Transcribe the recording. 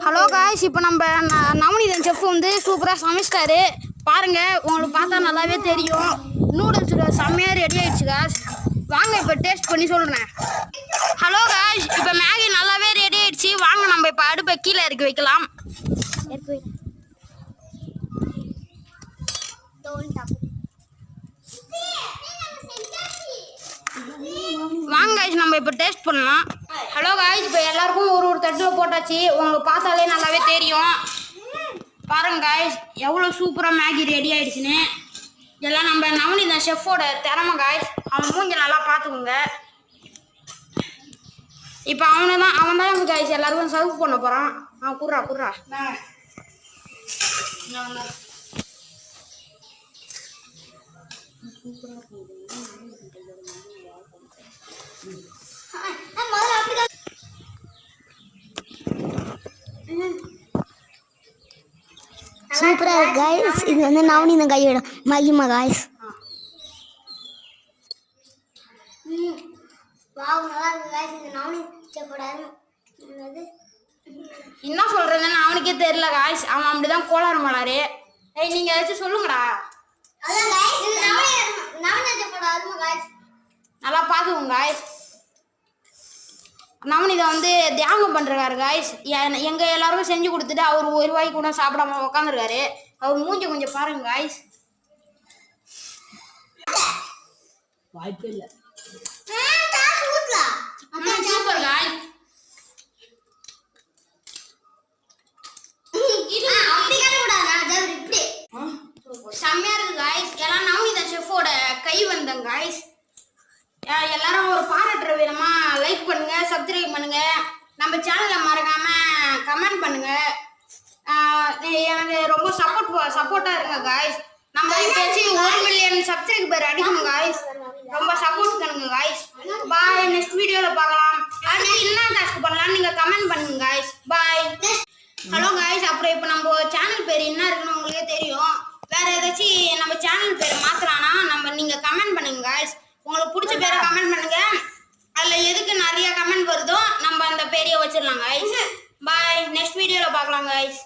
Hello guys, இப்போ நம்ம Navaneethan chef வந்து சூப்பராக சமைச்சிட்டாரு. பாருங்க, உங்களுக்கு பார்த்தா நல்லாவே தெரியும். நூடுல்ஸ் செம்மையாக ரெடி ஆயிடுச்சு காய்ஸ். வாங்க இப்போ டேஸ்ட் பண்ணி சொல்கிறேன். ஹலோ காய்ஸ், இப்போ மேகி நல்லாவே ரெடி ஆயிடுச்சு. வாங்க நம்ம இப்போ அடுப்பை கீழே இறக்கி வைக்கலாம். வாங்க காய்ஸ், நம்ம இப்போ டேஸ்ட் பண்ணலாம். ஹலோ காய்ஸ், இப்போ எல்லாருக்கும் ஒரு ஒரு தட்டில் போட்டாச்சு. உங்களுக்கு பார்த்தாலே நல்லாவே தெரியும். பாருங்க காய்ஸ், எவ்வளோ சூப்பராக மேகி ரெடி ஆயிடுச்சுன்னு. இதெல்லாம் நம்ம நவநீதன் ஷெஃபோட திறமை காய்ஸ். அவன் மூஞ்ச நல்லா பார்த்துக்குங்க. இப்போ அவன் தான் காய்ஸ் எல்லாருக்கும் சர்வ் பண்ண போகிறான். குர்ரா சூப்பரா இருக்கு गाइस. இது வந்து நவநீதன் கையோட மகிமை गाइस. வாவ், நல்லா இருக்கு गाइस. இந்த நவநீதன் செஃபோட என்ன சொல்றதுன்னு அவனுக்கே தெரியல காய்ஸ். அவன் அப்படிதான் கோளாறு மாடாரு. நீங்க ஏதாச்சும் சொல்லுங்கடா. அதான் गाइस, இது நவநீதன் செஃபோட அருமை गाइस. நல்லா பாத்துக்கோங்க காய்ஸ். நவநீதன் வந்து தியாகம் பண்றாரு காய்ஸ். எங்க எல்லாருக்கும் செஞ்சு கொடுத்துட்டு அவர் ஒரு வாய் கூட சாப்பிடாம உட்காந்துருக்காரு. அவர் மூஞ்சி கொஞ்சம் பாருங்க காய்ஸ். வாய்ப்பே இல்லை. Super guys. செம்மையா இருக்கு காய்ஸ். எல்லாம் நவநீதன் ஷெஃபோட கை வந்தங்க காய்ஸ். எல்லாரும் ஒரு பாராட்டுற விதமா லைக் பண்ணுங்க, சப்ஸ்கிரைப் பண்ணுங்க, நம்ம சேனலை மறக்காம கமெண்ட் பண்ணுங்க. எனக்கு ரொம்ப சப்போர்ட்டா இருங்க காய்ஸ். நம்ம இப்போச்சும் 1 மில்லியன் சப்ஸ்கிரைபர் அடிக்கணும் காய்ஸ். ரொம்ப சப்போர்ட் பண்ணுங்க காய்ஸ். பாய், நெக்ஸ்ட் வீடியோல பார்க்கலாம். அடுத்து என்ன டாஸ்க் பண்ணலாம் நீங்க கமெண்ட் பண்ணுங்க காய்ஸ். பாய். ஹலோ காய்ஸ், அப்புறம் இப்போ நம்ம சேனல் பேர் என்ன இருக்குன்னு உங்களுக்கே தெரியும். வேற ஏதாச்சும் நம்ம சேனல் பேர் மாத்தலாம்னா நீங்க கமெண்ட் பண்ணுங்க காய்ஸ். உங்களுக்கு பிடிச்ச பேரை கமெண்ட் பண்ணுங்க. அதில் எதுக்கு நிறைய கமெண்ட் வருதோ நம்ம அந்த பேரையை வச்சிடலாம் காய்ஸ். பாய், நெக்ஸ்ட் வீடியோவில் பார்க்கலாம் காய்ஸ்.